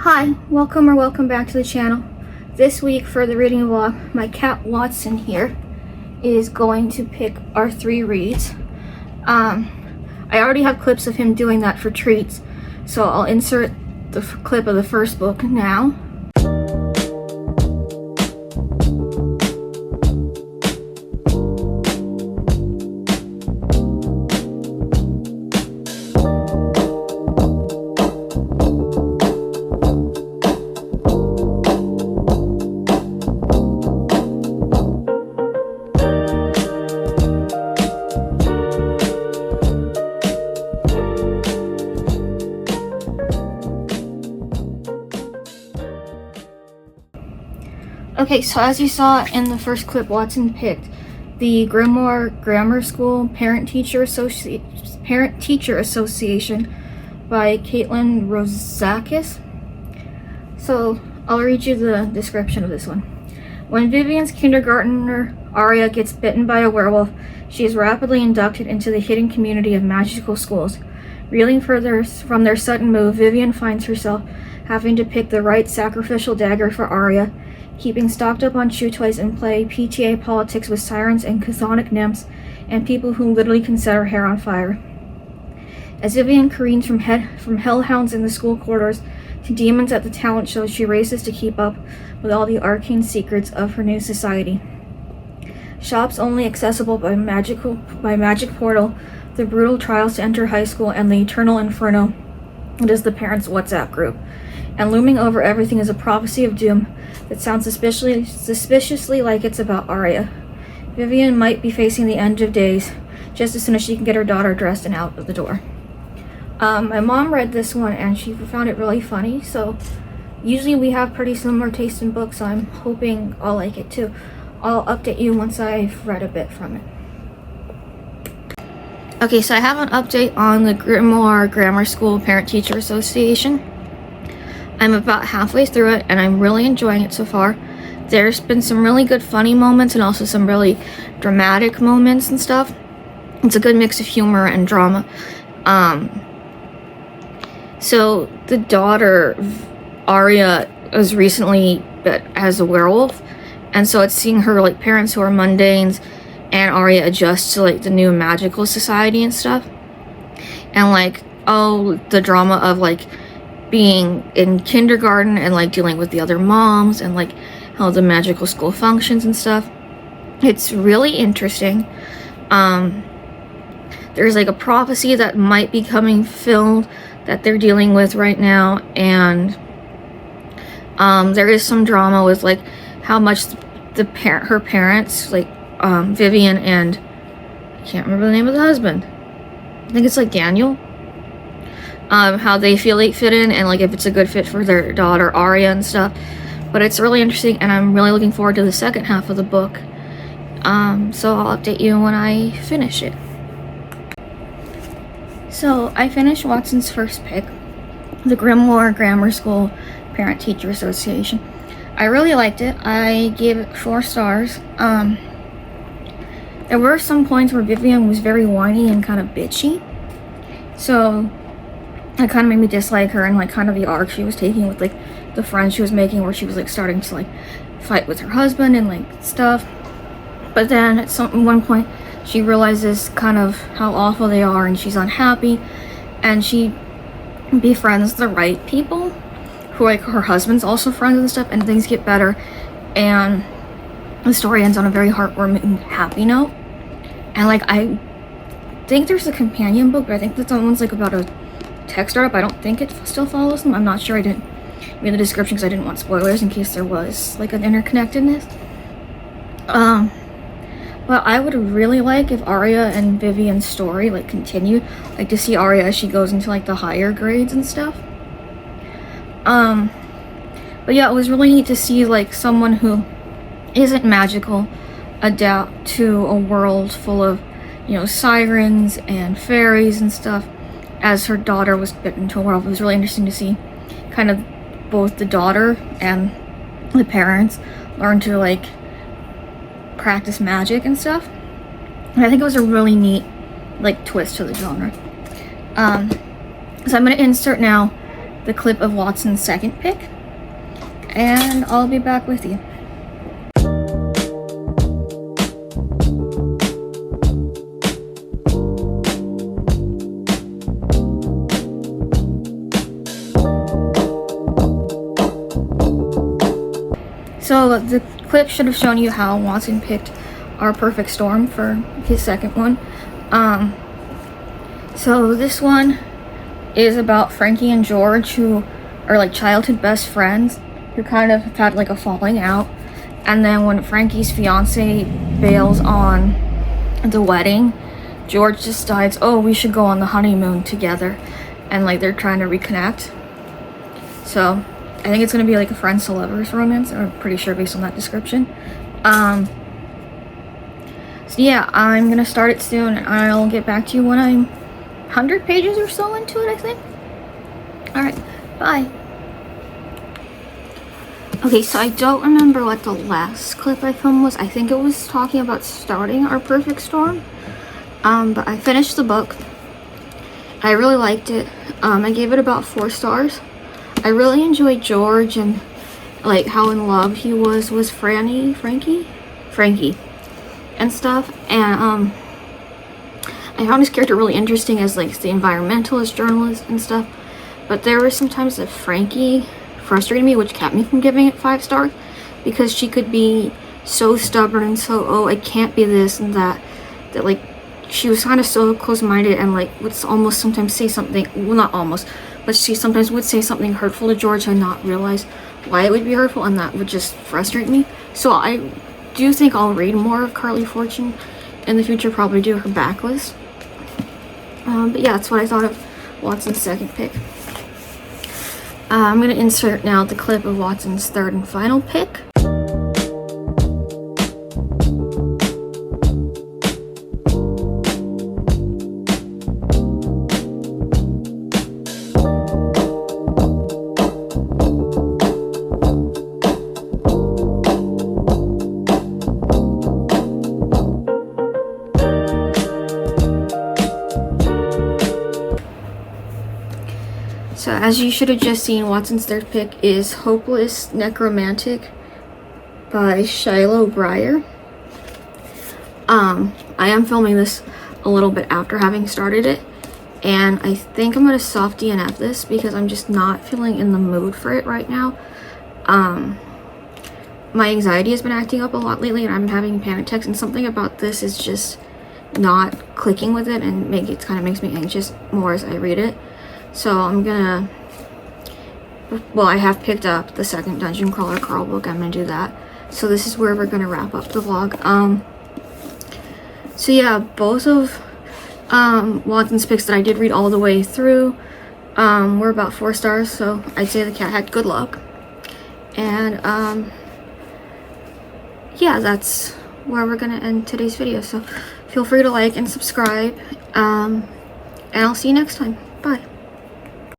Hi, welcome back to the channel. This week for the reading vlog, my cat Watson here is going to pick our 3 reads. I already have clips of him doing that for treats, so I'll insert the clip of the first book now. Okay, so as you saw in the first clip, Watson picked the Grimoire Grammar School Parent-Teacher Association by Caitlin Rozakis. So I'll read you the description of this one. When Vivian's kindergartner Aria gets bitten by a werewolf, she is rapidly inducted into the hidden community of magical schools. Reeling further from their sudden move, Vivian finds herself having to pick the right sacrificial dagger for Aria, keeping stocked up on chew toys and play PTA politics with sirens and chthonic nymphs and people who literally can set her hair on fire. As Vivian careens from hellhounds in the school corridors to demons at the talent show, she races to keep up with all the arcane secrets of her new society. Shops only accessible by magic portal, the brutal trials to enter high school, and the eternal inferno that is the parents' WhatsApp group. And looming over everything is a prophecy of doom that sounds suspiciously like it's about Aria. Vivian might be facing the end of days just as soon as she can get her daughter dressed and out of the door. My mom read this one and she found it really funny, so usually we have pretty similar taste in books, so I'm hoping I'll like it too. I'll update you once I've read a bit from it. Okay, so I have an update on the Grimoire Grammar School Parent-Teacher Association. I'm about halfway through it and I'm really enjoying it so far. There's been some really good funny moments and also some really dramatic moments and stuff. It's a good mix of humor and drama. So the daughter, Aria, was recently bit as a werewolf, and so it's seeing her like parents who are mundanes and Aria adjust to like the new magical society and stuff. And like, oh, the drama of like being in kindergarten and like dealing with the other moms and like how the magical school functions and stuff. It's really interesting. There's like a prophecy that might be coming filled that they're dealing with right now, and there is some drama with like how much her parents, like Vivian and I can't remember the name of the husband. I think it's like Daniel. How they feel like fit in and like if it's a good fit for their daughter Aria and stuff. But it's really interesting and I'm really looking forward to the second half of the book. So I'll update you when I finish it. So I finished Watson's first pick, the Grimoire Grammar School Parent-Teacher Association. I really liked it. I gave it 4 stars. There were some points where Vivian was very whiny and kind of bitchy. So it kind of made me dislike her and like kind of the arc she was taking with like the friends she was making, where she was like starting to like fight with her husband and like stuff. But then at one point she realizes kind of how awful they are and she's unhappy, and she befriends the right people who like her husband's also friends and stuff, and things get better and the story ends on a very heartwarming, happy note. And like I think there's a companion book, but I think that one's like about a tech startup. I don't think it still follows them. I'm not sure. I didn't read the description because I didn't want spoilers in case there was like an interconnectedness. But I would really like if Aria and Vivian's story like continued, like to see Aria as she goes into like the higher grades and stuff. But yeah, it was really neat to see like someone who isn't magical adapt to a world full of, you know, sirens and fairies and stuff, as her daughter was bitten into a werewolf. It was really interesting to see kind of both the daughter and the parents learn to like practice magic and stuff. And I think it was a really neat like twist to the genre. So I'm going to insert now the clip of Watson's second pick, and I'll be back with you. So the clip should have shown you how Watson picked our perfect storm for his second one. So this one is about Frankie and George, who are like childhood best friends, who kind of had like a falling out. And then when Frankie's fiance bails on the wedding, George decides, oh, we should go on the honeymoon together. And like they're trying to reconnect. So I think it's gonna be like a friends to lovers romance. I'm pretty sure based on that description. So yeah, I'm gonna start it soon, and I'll get back to you when I'm 100 pages or so into it, I think. Alright, bye. Okay, so I don't remember what the last clip I filmed was. I think it was talking about starting our perfect storm. But I finished the book. I really liked it. I gave it about 4 stars. I really enjoyed George and like how in love he was Frankie and stuff. And I found his character really interesting as like the environmentalist journalist and stuff. But there were some times that Frankie frustrated me, which kept me from giving it 5 stars, because she could be so stubborn and so, oh, I can't be this and that like she was kind of so close-minded and like would almost sometimes say something, well, not almost, but she sometimes would say something hurtful to George and not realize why it would be hurtful, and that would just frustrate me. So I do think I'll read more of Carly Fortune in the future, probably do her backlist. But yeah, that's what I thought of Watson's second pick. I'm going to insert now the clip of Watson's third and final pick. So as you should have just seen, Watson's third pick is Hopeless Necromantic by Shiloh Breyer. I am filming this a little bit after having started it, and I think I'm going to soft DNF this because I'm just not feeling in the mood for it right now. My anxiety has been acting up a lot lately, and I'm having panic attacks, and something about this is just not clicking with it, and it kind of makes me anxious more as I read it. So I'm gonna, well, I have picked up the second Dungeon Crawler Carl book. I'm gonna do that. So this is where we're gonna wrap up the vlog. So yeah, both of Watson's picks that I did read all the way through were about 4 stars. So I'd say the cat had good luck. And yeah, that's where we're gonna end today's video. So feel free to like and subscribe. And I'll see you next time. Bye.